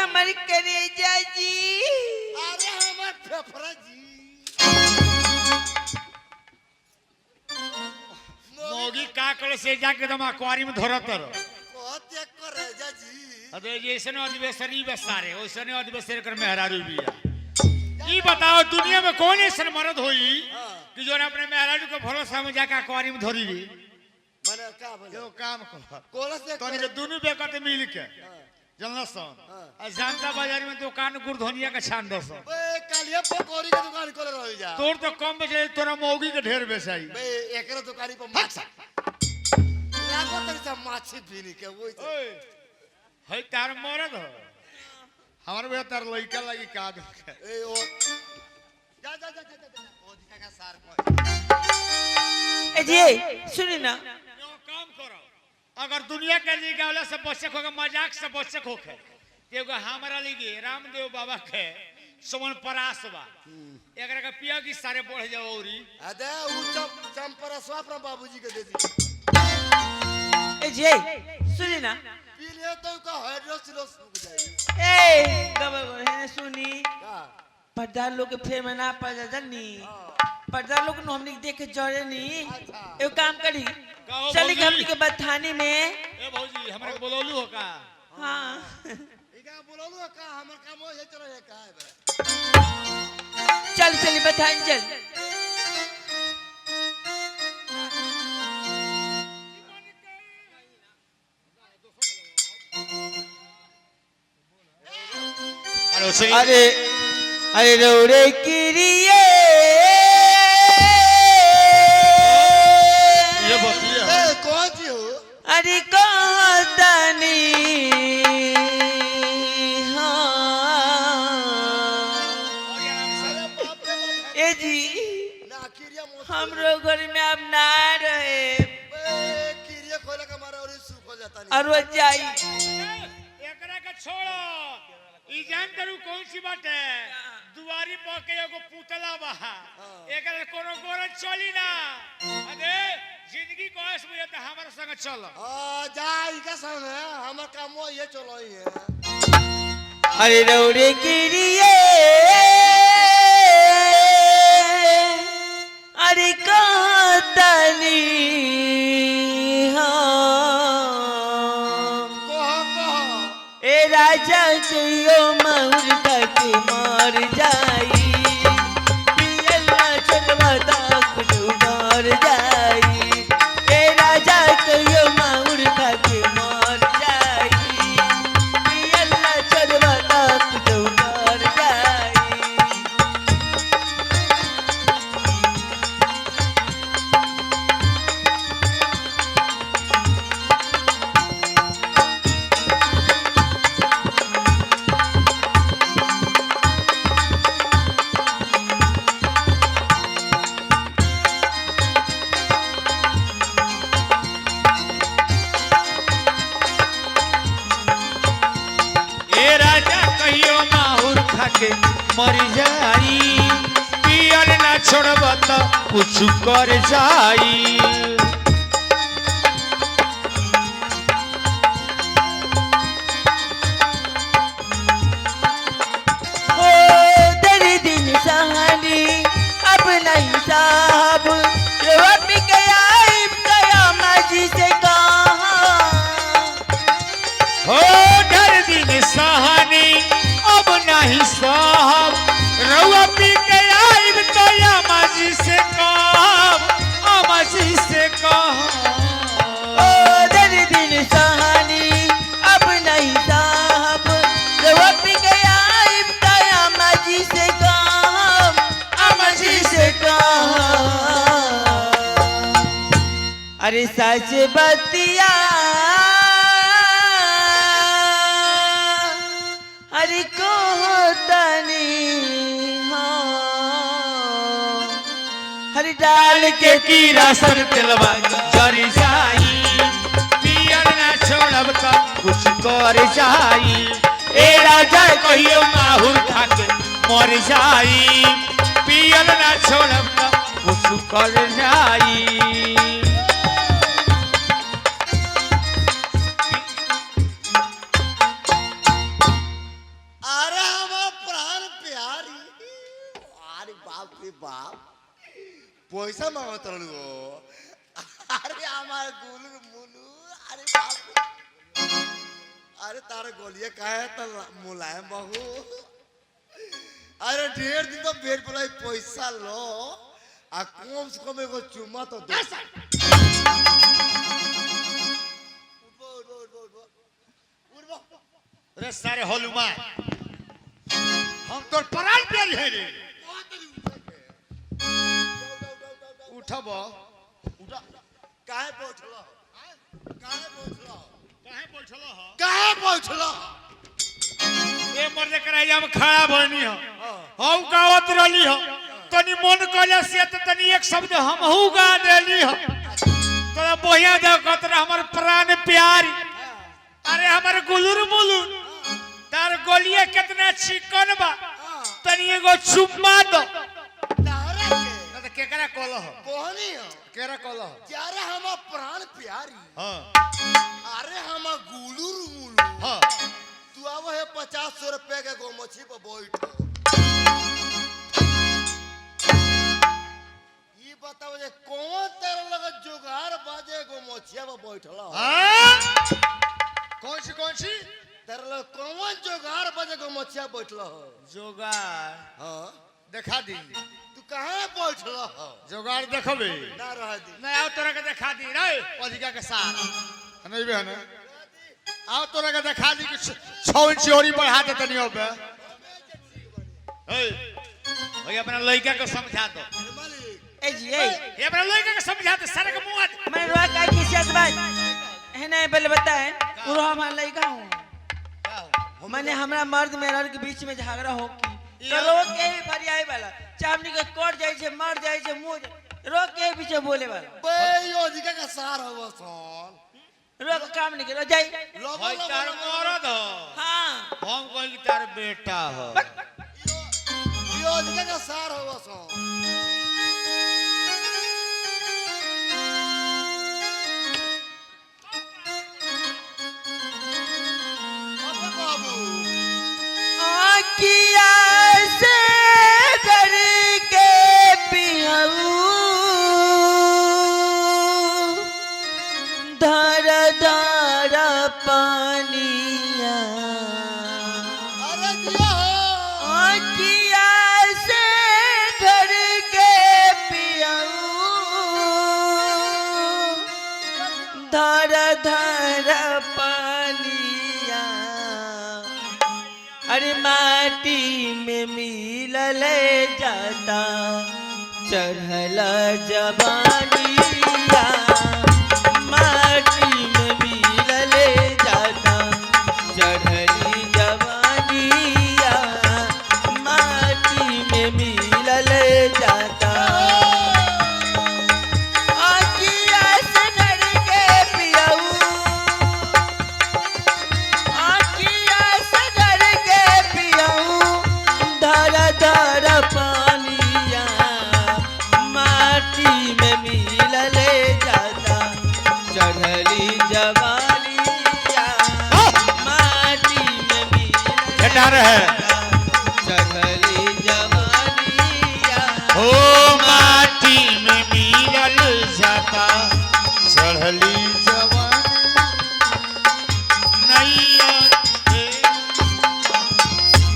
हमारे करेजा जी। अरे हमार फेफड़ा जी। मोगी का करे से जाके तुम अक्वारी में धरतर बहुत एक करेजा जी। अबे जैसे ने अधिवेशनी बेसारे वैसे ने अधिवेशन कर मेहरारू भी ये बताओ दुनिया में कौन ऐसा मर्द होई कि जो अपने मेहरारू को भरोसा में जाके अक्वारी में धरी दी। माने का बोले जो काम कर कोला से तोनी के दोनों बेकत मिल के जनला सन जनता बाजार में दुकान गुड़धनिया का छान दस बे कालिया पकौड़ी के दुकान खोले रह जा। तोर तो कम बेचे तोरा मौगी के ढेर बेचाई बे एकरे दुकानी पर माछ लागो तक से माछी पीनी के वो ओए है तार मरद हो हमारे बे तार लइका लगी का दे ए ओ जा जा जा जा ओ दिखा का सार को ए जी सुनी ना यो काम करो अगर दुनिया के जी गावला से बच्चे को मजाक से बच्चे को के एगो हमरा लगी रामदेव बाबा के समन परास बा एकरा के पिया की सारे बढ़ जाओ औरी अदे उ चंपरा स्वाप बाबूजी के दे दी। ए जी सुनी ना पी ले तो का हाइड्रोसिलोस रुक जाए। ए गबे है सुनी का पर्दा लोग के फेर में ना पड़ जानी पर्दा लोग नु हमनी देख के जरे नी एगो काम करी कहो चली भौजी। हमनी के बथानी में ए भौजी हमरा के बोलौलू हो का हां इका बोललो का हमर काम हो चलो है का है बे चल चली बथानी चल हेलो सही अरे अरे रोड़े किरिए ये बतिया ए कौन जी हो अरे कहतनी अरे बाप रे बाप ए जी ना किरिया मोस हमरो घर में अब ना रहे बे किरिया खोले के मारे और सूख हो जाता नहीं। और वो जाई एकरा के छोड़ो ई जान करू कौन सी बात है दुआरी पर के एगो पुतला बा एकरा कोनो गोरन चली ना अरे जिंदगी को ऐस में तो हमारे संग चल जा इका संग है हमर काम हो ये चलो ही है। अरे रोड़े किरिए अरे कहतनी कहो ए राजा कहियो मऊर तक मर जाई पियला चलवा तक डूबर जाई ए राजा कहियो मऊर तक मर जाई पियला चलवा तक डूबर जाई ए राजा कहियो माहुर खाके मर जाई पियल ना छोड़ब त कुछ कर जाई ओ तेरे दिन सहानी अब नहीं साहब जवाब में गया माजी से कहा हो डर दिन सहानी अब नहीं साहब रउआ पी के आइब तो या माजी से कहब अमाजी से कहब ओ तेरे दिन सहानी अब नहीं साहब जवाब में गया माजी से कहा माजी से कहा अरे सच बतिया अरे को तनी हरी डाल के कीड़ा सर तेलवा जरी जाई पियर ना छोड़ब त कुछ कर जाई ए राजा कहियो माहुर खाके मर जाई पियल ना छोड़ब त कुछ कर जाई पैसा मांगत रहलू अरे हमार गुलू मुलू अरे बाप अरे तारे गोलिया काहे त मुलायम बहू अरे ढेर दिन तो बेर बोला पैसा लो आ कम से कम एगो चुम्मा तो दो रे सारे हलुमा हम तोर प्राण प्यारी है रे उठब काहे बैठलो काहे बैठलो ए मर्दे कराई हम खड़ा बनी हो हम गावत रहली हो तनी मन कले से त तनी एक शब्द हम हु गा देली हो तोरा बोहिया दे कतरा हमर प्राण प्यारी अरे हमर गुलुर मुलुर तार गोलिया कितना चिकन बा तनी एगो चुम्मा दो तारा के ना त केकरा कहलो हो कोहनी हो केकरा कहलो हो यारे हम प्राण प्यारी हां अरे हम गुलुर मुलू हां तू आव है 50 रुपए के गो मछली पर बैठ ये बताओ जे कौन तेरे लगे जुगाड़ बाजे गो मछिया पर बैठला हां कौन सी तेरे लगे कौन जुगाड़ बाजे गो मछिया बैठला हो जोगार हां देखा दी तू कहां बैठला हो जोगार देखबे ना रह दी नहीं आओ तोरा के देखा दी रे अधिका के साथ नहीं बे ना आओ तोरा के देखा दी कि 6 इंच और बढ़ा दे तनी अब ए भाई अपना लड़का को समझा दो मालिक ए जी ए ये अपना लड़का को समझा दे सारे के मुंह मैं रोआ का किसी बात है ना पहले बताएं वो हमारा लड़का हूं मैंने हमरा मर्द मेरा के बीच में झगड़ा हो की तो रोक के ही फरियाई वाला चामनी के कोट जाई छे मर जाई छे मुंह रोक के पीछे बोले वाला बे यो अधिका का सार हो सन रोक काम नहीं करो जाई भाई तार मरद हो हां हम कोई की तार बेटा हो यो अधिका का सार हो सन अबे बाबू आकिया से डर के पियाऊ धर धर पानिया अरे दिया आकिया से डर के पियाऊ धर धर पानिया अरे माटी में मिलल जाता चढ़ल जवानिया माटी में मिलल जाता चढ़ली जवानिया माटी में मिलल जाता आकिया से डर के पियाऊ आकिया से डर के पियाऊ धर धर पानिया माटी में मिलल जाता चढ़ली जवानिया माटी में मिलल बेटा रहे चढ़ली जवानिया ओ माटी में मिलल जाता चढ़ली